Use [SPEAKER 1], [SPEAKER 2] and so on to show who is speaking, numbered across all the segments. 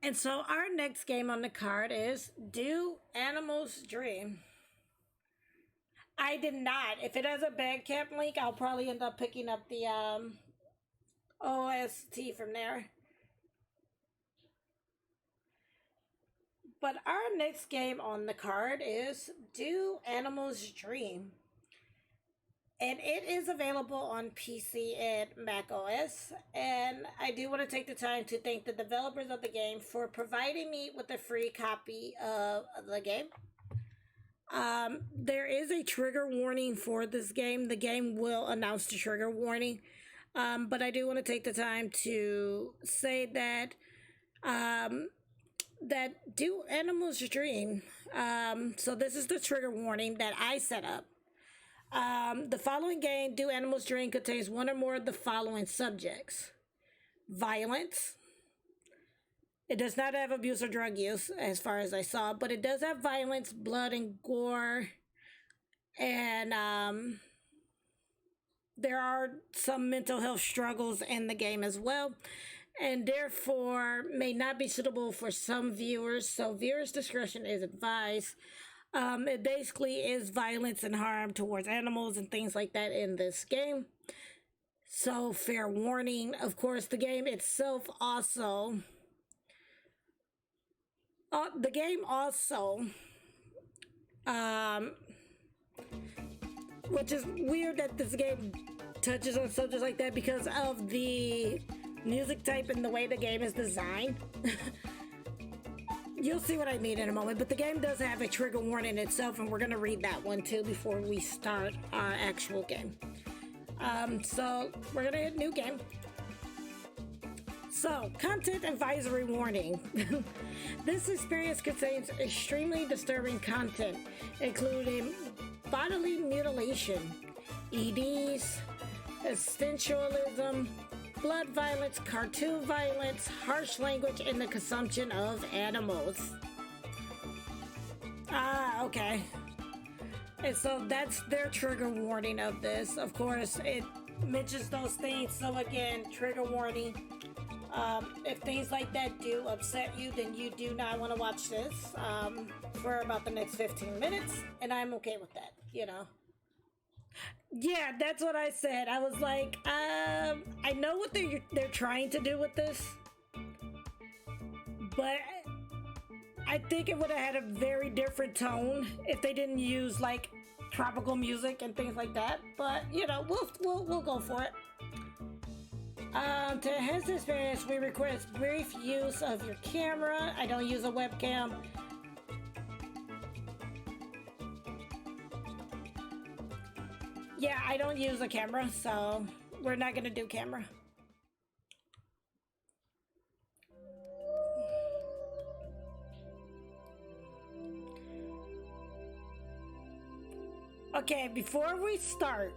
[SPEAKER 1] And so our next game on the card is Do Animals Dream? I did not. If it has a Bandcamp link, I'll probably end up picking up the OST from there. But our next game on the card is Do Animals Dream? And it is available on PC and macOS. And I do want to take the time to thank the developers of the game for providing me with a free copy of the game. There is a trigger warning for this game. The game will announce the trigger warning. But I do want to take the time to say that that Do Animals Dream? So this is the trigger warning that I set up. The following game, Do Animals Dream, contains one or more of the following subjects: violence. It does not have abuse or drug use, as far as I saw, but it does have violence, blood, and gore. And there are some mental health struggles in the game as well, and therefore may not be suitable for some viewers. So viewers' discretion is advised. It basically is violence and harm towards animals and things like that in this game. So fair warning. Of course, the game itself also... the game also... which is weird that this game touches on subjects like that because of the music type and the way the game is designed. You'll see what I mean in a moment, but the game does have a trigger warning itself, and we're going to read that one too before we start our actual game. So we're going to hit new game. So, content advisory warning. This experience contains extremely disturbing content, including bodily mutilation, EDs, essentialism, blood violence, cartoon violence, harsh language, and the consumption of animals. Okay. And so that's their trigger warning of this. Of course, it mentions those things. So again, trigger warning. If things like that do upset you, then you do not want to watch this for about the next 15 minutes. And I'm okay with that, you know. Yeah, that's what I said. I was like, I know what they're trying to do with this, but I think it would have had a very different tone if they didn't use like tropical music and things like that. But you know, we'll go for it. To enhance the experience, we request brief use of your camera. I don't use a webcam. Yeah, I don't use a camera, so we're not gonna do camera. Okay, before we start,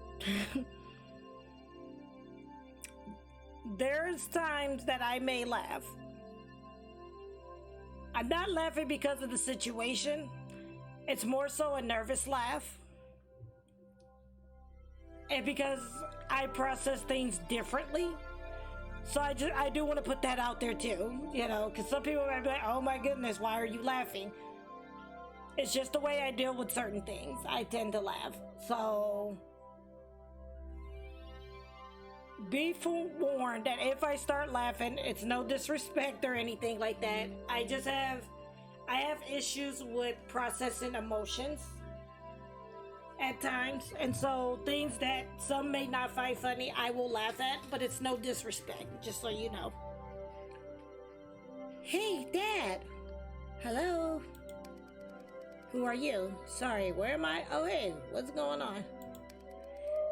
[SPEAKER 1] there's times that I may laugh. I'm not laughing because of the situation. It's more so a nervous laugh. And because I process things differently. So I do want to put that out there too, you know, because some people might be like, oh my goodness, why are you laughing? It's just the way I deal with certain things. I tend to laugh. So be forewarned that if I start laughing, it's no disrespect or anything like that. I have issues with processing emotions at times, and so things that some may not find funny, I will laugh at, but it's no disrespect, just so you know. Hey, Dad! Hello? Who are you? Sorry, where am I? Oh, hey, what's going on?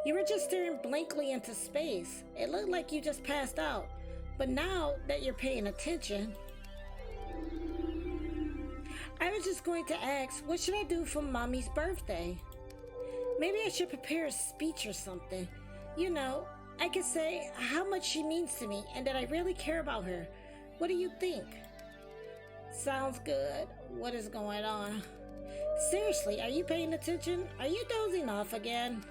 [SPEAKER 1] You were just staring blankly into space. It looked like you just passed out, but now that you're paying attention... I was just going to ask, what should I do for Mommy's birthday? Maybe I should prepare a speech or something. You know, I could say how much she means to me and that I really care about her. What do you think? Sounds good. What is going on? Seriously, are you paying attention? Are you dozing off again?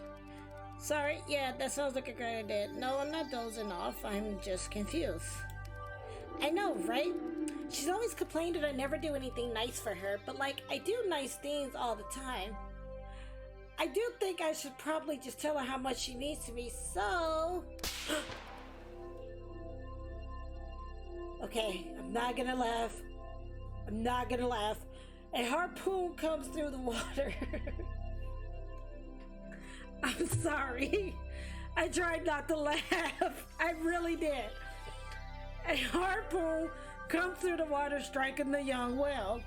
[SPEAKER 1] Sorry, yeah, that sounds like a great idea. No, I'm not dozing off. I'm just confused. I know, right? She's always complained that I never do anything nice for her, but like, I do nice things all the time. I do think I should probably just tell her how much she means to me, so... Okay, I'm not gonna laugh. I'm not gonna laugh. A harpoon comes through the water. I'm sorry. I tried not to laugh. I really did. A harpoon comes through the water, striking the young whale.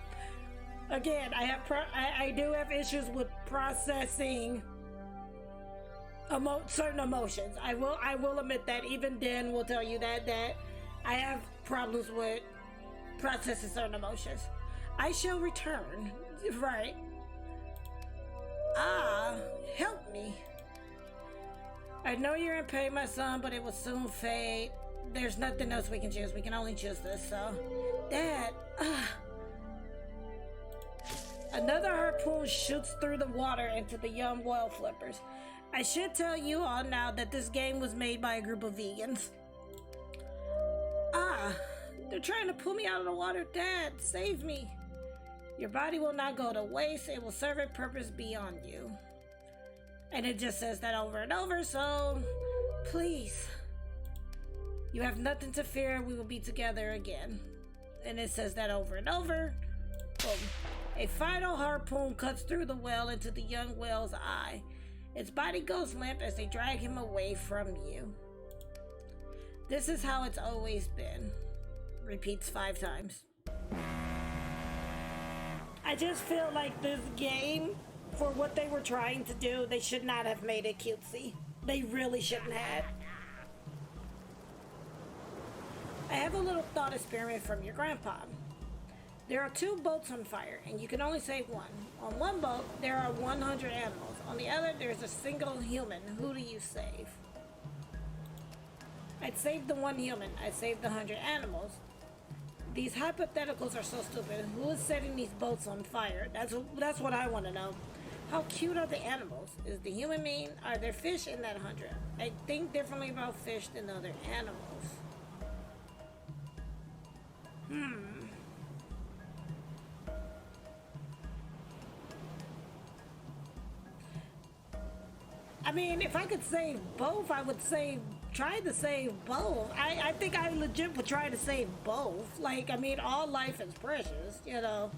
[SPEAKER 1] Again, I do have issues with processing certain emotions. I will admit that. Even Dan will tell you that I have problems with processing certain emotions. I shall return. Right. Help me. I know you're in pain, my son, but it will soon fade. There's nothing else we can choose. We can only choose this, so... Dad, Another harpoon shoots through the water into the young whale flippers. I should tell you all now that this game was made by a group of vegans. They're trying to pull me out of the water. Dad, save me. Your body will not go to waste. It will serve a purpose beyond you. And it just says that over and over, so please. You have nothing to fear. We will be together again. And it says that over and over. Boom. A final harpoon cuts through the whale into the young whale's eye. Its body goes limp as they drag him away from you. This is how it's always been. Repeats 5 times. I just feel like this game, for what they were trying to do, they should not have made it cutesy. They really shouldn't have. I have a little thought experiment from your grandpa. There are 2 boats on fire, and you can only save one. On one boat, there are 100 animals. On the other, there's a single human. Who do you save? I'd save the one human. I'd save the 100 animals. These hypotheticals are so stupid. Who is setting these boats on fire? That's what I want to know. How cute are the animals? Is the human mean? Are there fish in that 100? I think differently about fish than other animals. I mean, if I could save both, I would try to save both. I think I legit would try to save both. Like, I mean, all life is precious, you know.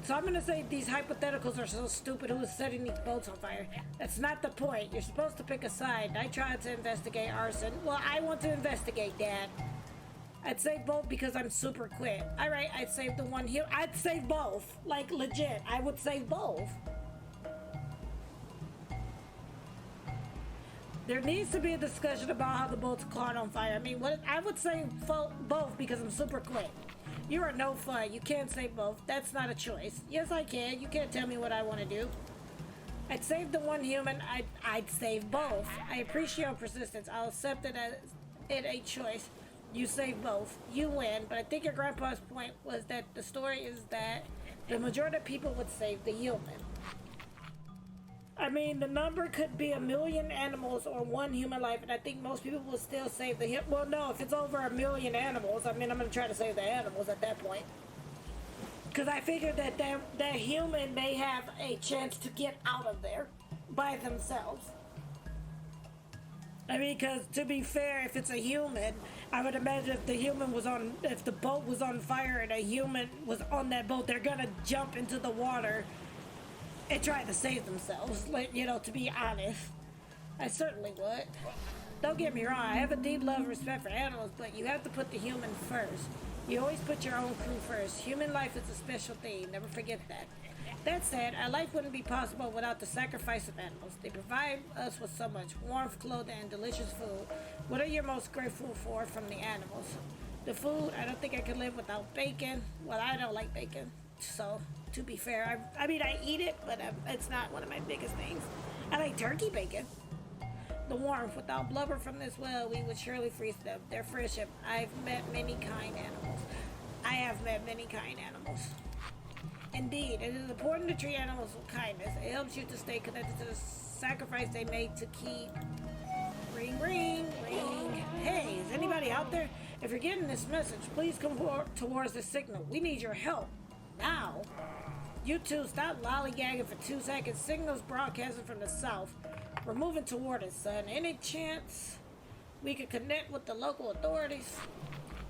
[SPEAKER 1] So I'm gonna say these hypotheticals are so stupid. Who is setting these boats on fire? That's not the point. You're supposed to pick a side. I tried to investigate arson. Well, I want to investigate, Dad. I'd save both because I'm super quick. Alright, I'd save the one here. I'd save both. Like, legit. I would save both. There needs to be a discussion about how the boats caught on fire. I mean, I would say both because I'm super quick. You are no fun. You can't say both. That's not a choice. Yes, I can. You can't tell me what I want to do. I'd save the one human. I'd save both. I appreciate your persistence. I'll accept it as a choice. You save both. You win. But I think your grandpa's point was that the story is that the majority of people would save the human. I mean, the number could be 1,000,000 animals or 1 human life, and I think most people will still save the human. Well, no, if it's over 1,000,000 animals, I mean, I'm going to try to save the animals at that point. Because I figured that that human may have a chance to get out of there by themselves. I mean, because to be fair, if it's a human, I would imagine if if the boat was on fire and a human was on that boat, they're going to jump into the water and try to save themselves, like, you know, to be honest. I certainly would. Don't get me wrong, I have a deep love and respect for animals, but you have to put the human first. You always put your own crew first. Human life is a special thing, never forget that. That said, our life wouldn't be possible without the sacrifice of animals. They provide us with so much warmth, clothing, and delicious food. What are you most grateful for from the animals? The food, I don't think I could live without bacon. Well, I don't like bacon, so... To be fair, I mean, I eat it, but it's not one of my biggest things. I like turkey bacon. The warmth, without blubber from this well, we would surely freeze them. Their friendship, I've met many kind animals. I have met many kind animals. Indeed, it is important to treat animals with kindness. It helps you to stay connected to the sacrifice they made to keep. Ring, ring, ring. Hey, is anybody out there? If you're getting this message, please come towards the signal. We need your help. Now. You two, stop lollygagging for 2 seconds. Signal's broadcasting from the south. We're moving toward it, son. Any chance we could connect with the local authorities?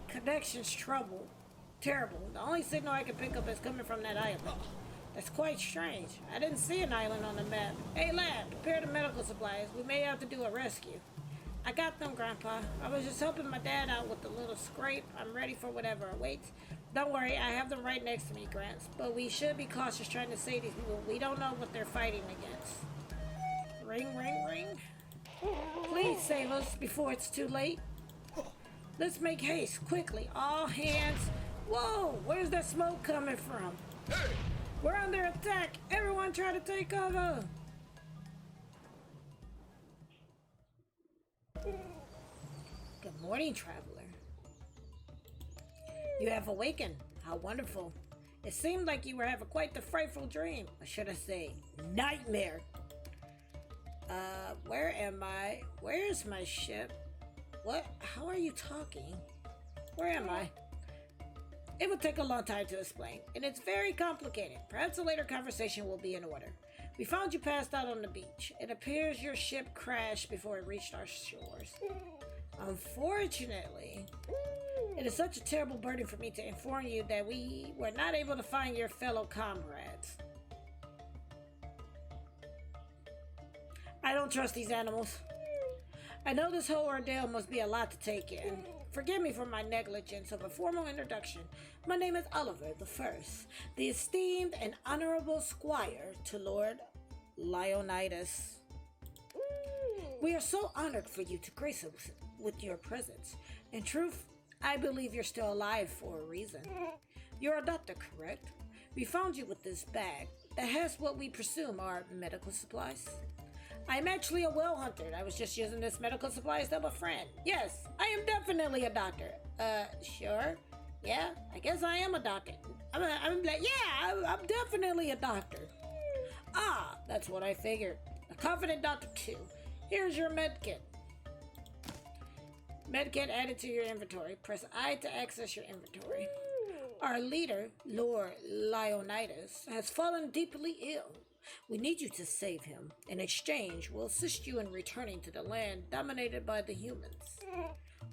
[SPEAKER 1] Connection's trouble. Terrible. The only signal I can pick up is coming from that island. That's quite strange. I didn't see an island on the map. Hey, lad, prepare the medical supplies. We may have to do a rescue. I got them, Grandpa. I was just helping my dad out with a little scrape. I'm ready for whatever awaits. Don't worry, I have them right next to me, Grants. But we should be cautious trying to save these people. We don't know what they're fighting against. Ring, ring, ring. Please save us before it's too late. Let's make haste, quickly. All hands. Whoa, where's that smoke coming from? We're under attack. Everyone try to take cover. Good morning, traveler. You have awakened. How wonderful. It seemed like you were having quite the frightful dream. Or should I say, nightmare. Where am I? Where's my ship? What? How are you talking? Where am I? It would take a long time to explain, and it's very complicated. Perhaps a later conversation will be in order. We found you passed out on the beach. It appears your ship crashed before it reached our shores. Unfortunately, it is such a terrible burden for me to inform you that we were not able to find your fellow comrades. I don't trust these animals. I know this whole ordeal must be a lot to take in. Forgive me for my negligence of a formal introduction. My name is Oliver the First, the esteemed and honorable squire to Lord Leonidas. We are so honored for you to grace us with your presence. In truth, I believe you're still alive for a reason. You're a doctor, correct? We found you with this bag that has what we presume are medical supplies. I'm actually a well hunter. I was just using this medical supplies to help a friend. Yes, I am definitely a doctor. Sure. Yeah, I guess I am a doctor. I'm definitely a doctor. Ah, that's what I figured. A confident doctor too. Here's your medkit. Medkit added to your inventory. Press I to access your inventory. Our leader, Lord Leonidas, has fallen deeply ill. We need you to save him. In exchange, we'll assist you in returning to the land dominated by the humans.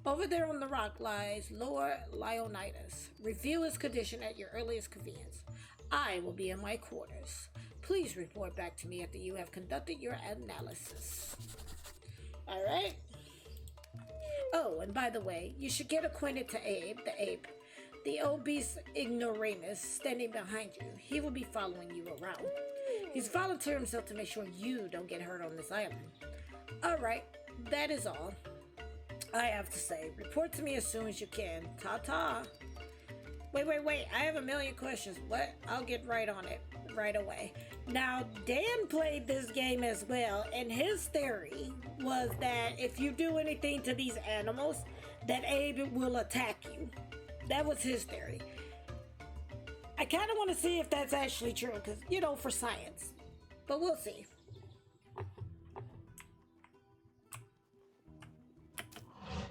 [SPEAKER 1] Over there on the rock lies Lord Leonidas. Review his condition at your earliest convenience. I will be in my quarters. Please report back to me after you have conducted your analysis. Alright. Oh, and by the way, you should get acquainted to Abe, the ape. The obese ignoramus standing behind you. He will be following you around. He's volunteered himself to make sure you don't get hurt on this island. Alright, that is all I have to say. Report to me as soon as you can. Ta-ta. Wait. I have a million questions. What? I'll get right on it right away. Now, Dan played this game as well, and his theory was that if you do anything to these animals, that Abe will attack you. That was his theory. I kind of want to see if that's actually true, because, you know, for science. But we'll see.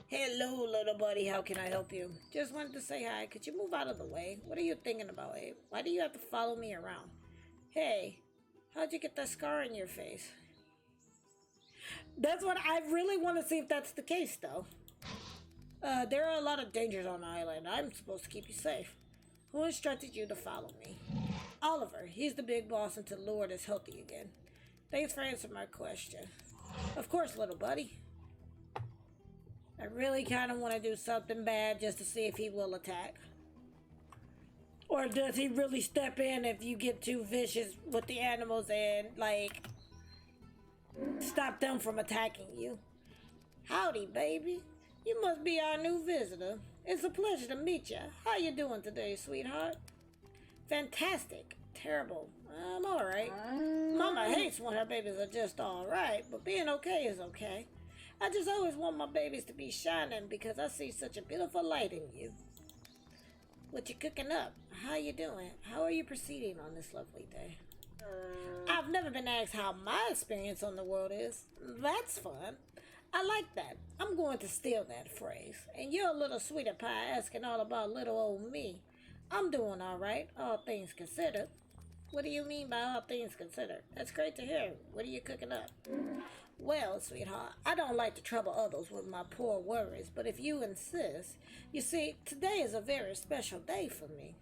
[SPEAKER 1] Hello, little buddy. How can I help you? Just wanted to say hi. Could you move out of the way? What are you thinking about, Abe? Why do you have to follow me around? Hey, how'd you get that scar in your face? That's what I really want to see if that's the case, though. There are a lot of dangers on the island. I'm supposed to keep you safe. Who instructed you to follow me? Oliver. He's the big boss until Lord is healthy again. Thanks for answering my question. Of course, little buddy. I really kind of want to do something bad just to see if he will attack. Or does he really step in if you get too vicious with the animals and, like, stop them from attacking you? Howdy, baby. You must be our new visitor. It's a pleasure to meet you. How you doing today, sweetheart? Fantastic. Terrible. I'm alright. Mama hates when her babies are just alright, but being okay is okay. I just always want my babies to be shining because I see such a beautiful light in you. What you cooking up? How you doing? How are you proceeding on this lovely day? I've never been asked how my experience on the world is. That's fun. I like that. I'm going to steal that phrase. And you're a little sweeter pie asking all about little old me. I'm doing all right, all things considered. What do you mean by all things considered? That's great to hear. What are you cooking up? Well, sweetheart, I don't like to trouble others with my poor worries, but if you insist, you see, today is a very special day for me.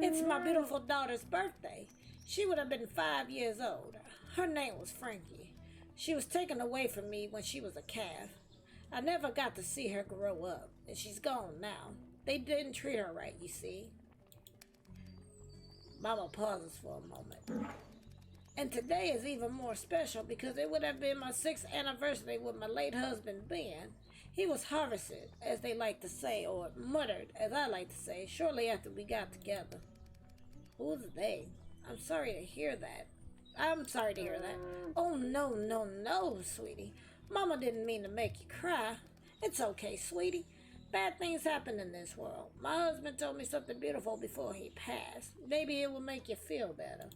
[SPEAKER 1] It's my beautiful daughter's birthday. She would have been 5 years old. Her name was Frankie. She was taken away from me when she was a calf. I never got to see her grow up, and she's gone now. They didn't treat her right, you see. Mama pauses for a moment. And today is even more special because it would have been my 6th anniversary with my late husband, Ben. He was harvested, as they like to say, or murdered, as I like to say, shortly after we got together. Who's they? I'm sorry to hear that. Oh, no, no, no, sweetie. Mama didn't mean to make you cry. It's okay, sweetie. Bad things happen in this world. My husband told me something beautiful before he passed. Maybe it will make you feel better.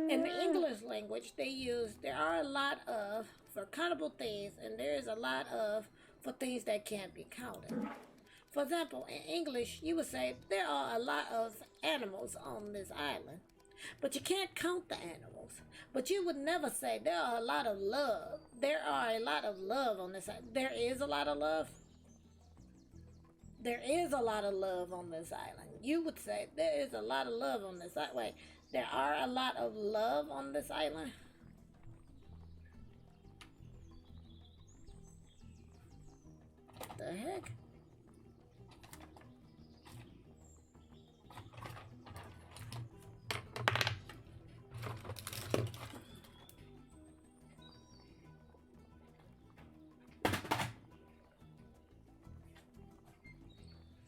[SPEAKER 1] In the English language, they use there are a lot of for countable things, and there is a lot of for things that can't be counted. For example, in English, you would say there are a lot of animals on this island, but you can't count the animals. But you would never say there are a lot of love. There are a lot of love on this island. There is a lot of love. There is a lot of love on this island. You would say there is a lot of love on this island. Wait, there are a lot of love on this island? The heck?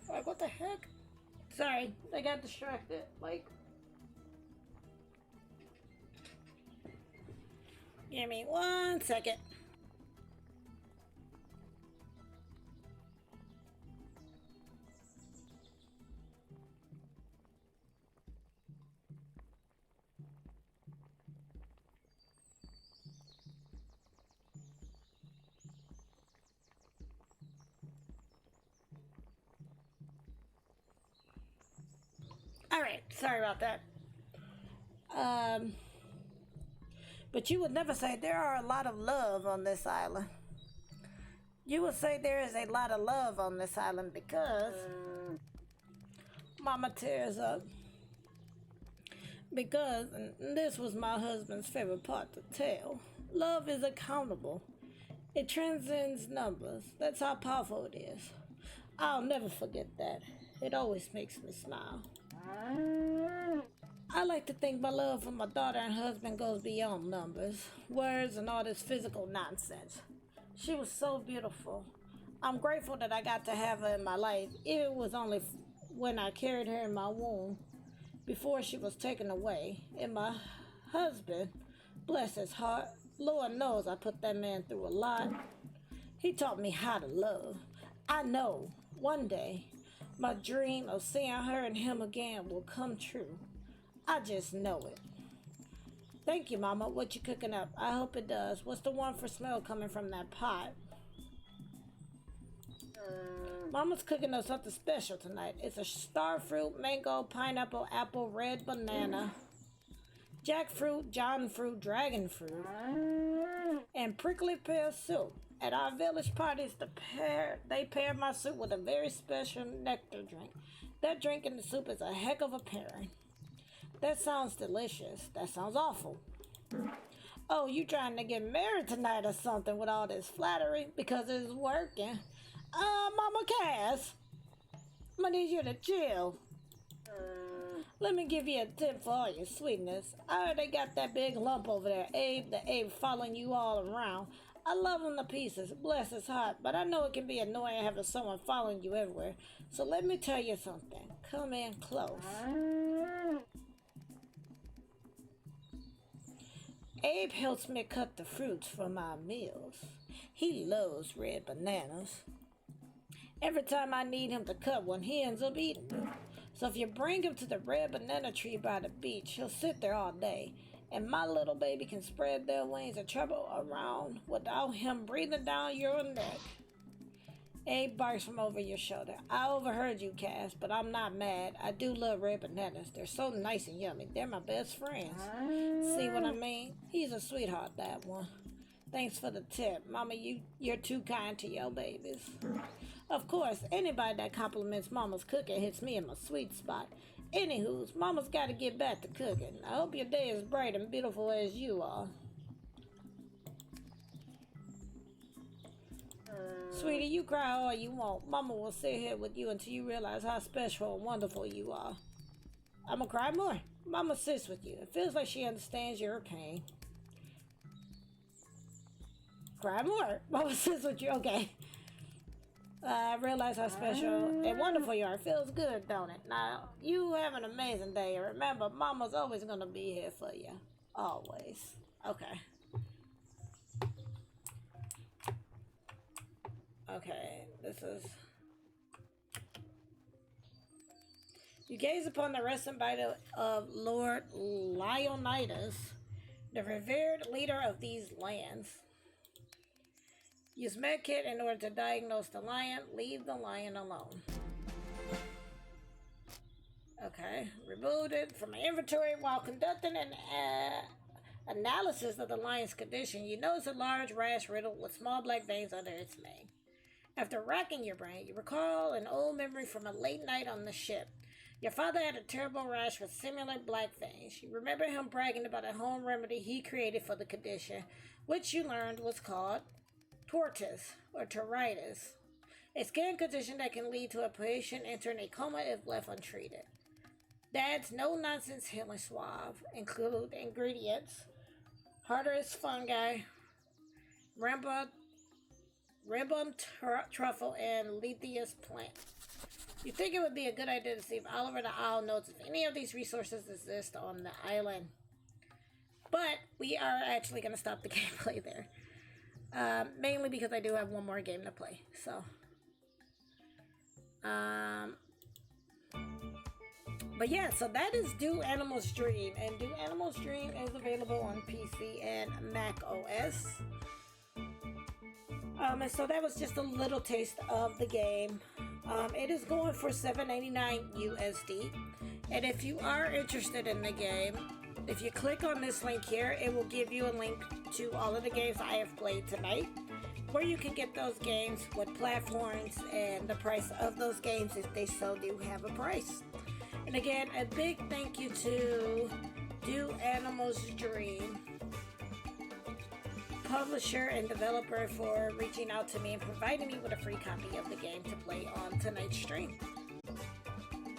[SPEAKER 1] Like, what the heck? Sorry, I got distracted. Like, give me 1 second. Alright, sorry about that. But you would never say there are a lot of love on this island. You would say there is a lot of love on this island because Mama tears up. Because, and this was my husband's favorite part to tell, love is accountable. It transcends numbers. That's how powerful it is. I'll never forget that. It always makes me smile. I like to think my love for my daughter and husband goes beyond numbers, words, and all this physical nonsense. She was so beautiful. I'm grateful that I got to have her in my life. It was only when I carried her in my womb before she was taken away. And my husband, bless his heart, Lord knows I put that man through a lot. He taught me how to love. I know one day my dream of seeing her and him again will come true. I just know it. Thank you, Mama. What you cooking up? I hope it does. What's the wonderful smell coming from that pot? Mama's cooking up something special tonight. It's a starfruit, mango, pineapple, apple, red banana, jackfruit, John fruit, dragon fruit, and prickly pear soup. At our village parties, they pair my soup with a very special nectar drink. That drink and the soup is a heck of a pairing. That sounds delicious. That sounds awful. Oh, you trying to get married tonight or something with all this flattery because it's working? Mama Cass, I'm gonna need you to chill. Let me give you a tip for all your sweetness. I heard they got that big lump over there, Abe, the Abe following you all around. I love him to pieces, bless his heart, but I know it can be annoying having someone following you everywhere. So let me tell you something. Come in close. Abe helps me cut the fruits for my meals. He loves red bananas. Every time I need him to cut one, he ends up eating it. So if you bring him to the red banana tree by the beach, he'll sit there all day. and my little baby can spread their wings and travel around without him breathing down your neck. Abe barks from over your shoulder. I overheard you, Cass, but I'm not mad. I do love red bananas. They're so nice and yummy. They're my best friends. See what I mean? He's a sweetheart, that one. Thanks for the tip. Mama, you're too kind to your babies. Of course, anybody that compliments Mama's cooking hits me in my sweet spot. Anywho's, Mama's got to get back to cooking. I hope your day is bright and beautiful as you are. Sweetie, you cry all you want. Mama will sit here with you until you realize how special and wonderful you are. I'ma cry more. Mama sits with you. It feels like she understands your pain. Cry more. Mama sits with you. Okay. I realize how special and wonderful you are. It feels good, don't it? Now, you have an amazing day. And remember, Mama's always going to be here for you. Always. Okay. Okay, this is... You gaze upon the resting body of Lord Leonidas, the revered leader of these lands. Use medkit in order to diagnose the lion. Leave the lion alone. Okay, remove it from my inventory. While conducting an analysis of the lion's condition, you notice a large rash riddled with small black veins under its mane. After racking your brain, you recall an old memory from a late night on the ship. Your father had a terrible rash with similar black veins. You remember him bragging about a home remedy he created for the condition, which you learned was called tortis or toritis, a skin condition that can lead to a patient entering a coma if left untreated. Dad's no-nonsense healing swab include ingredients: Harder's fungi, ribum truffle, and Lethia's plant. You think it would be a good idea to see if Oliver the Owl knows if any of these resources exist on the island. But we are actually going to stop the gameplay there. Mainly because I do have one more game to play. So, but yeah, so that is Do Animals Dream. And Do Animals Dream is available on PC and macOS. And so that was just a little taste of the game. It is going for $7.99 USD. And if you are interested in the game, if you click on this link here, it will give you a link to all of the games I have played tonight, where you can get those games, what platforms, and the price of those games if they so do have a price. And again, a big thank you to Do Animals Dream, publisher and developer, for reaching out to me and providing me with a free copy of the game to play on tonight's stream.